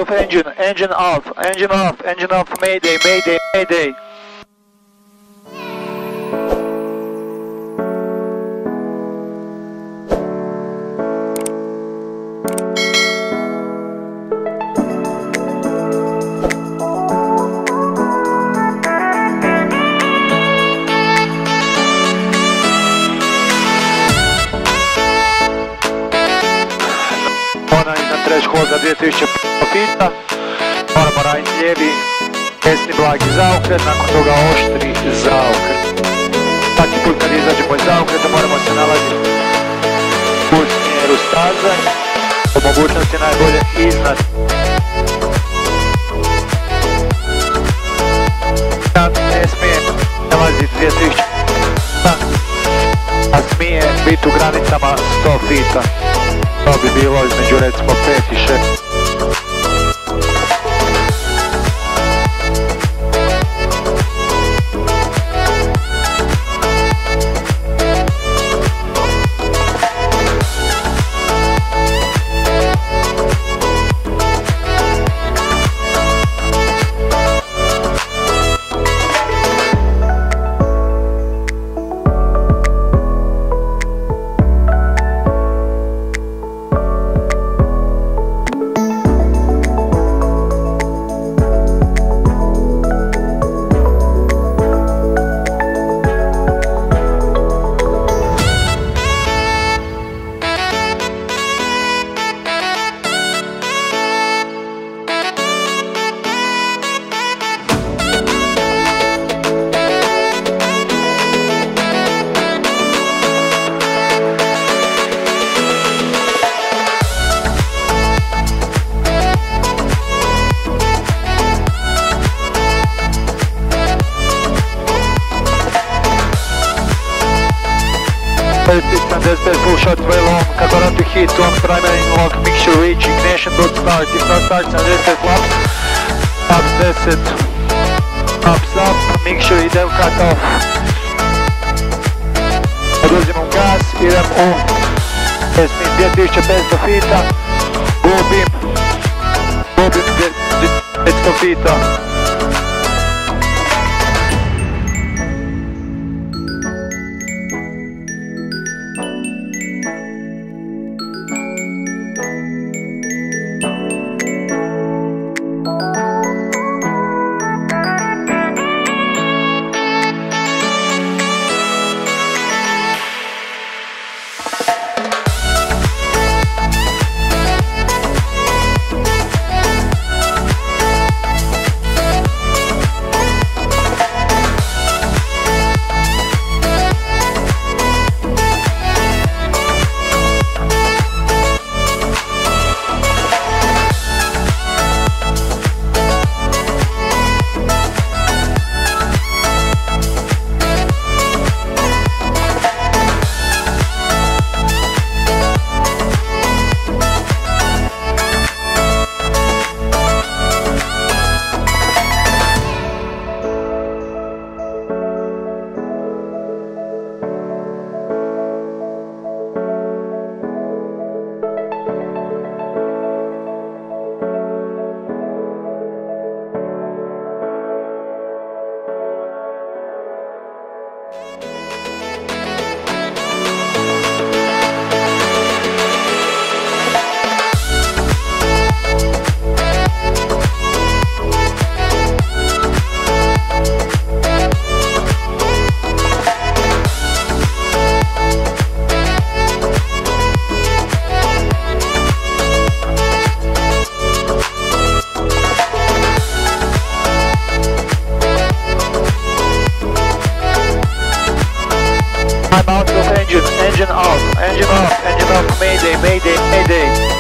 of engine, engine off, mayday, mayday, mayday. Threshold za 2000 fita, moramo raditi lijevi, desni blagi zaokret, nakon toga oštri zaokret. Svaki put kad izađemo iz zaokreta moramo se nalaziti u smjeru staze, po mogućnosti najbolje iznad. Ne smije nalaziti 2000 fita, a smije biti u granicama 100 fita. To bi bilo između recimo 5 i 6. Full shot way long, Kakaratu hit on primary lock, make sure reach ignition, don't start, if not start, 70 laps, ups 10, ups up, make sure idem cut off. Oduzimam gas, idem u 2500 fita, gubim 500 fita. Engine off, mayday, mayday, mayday.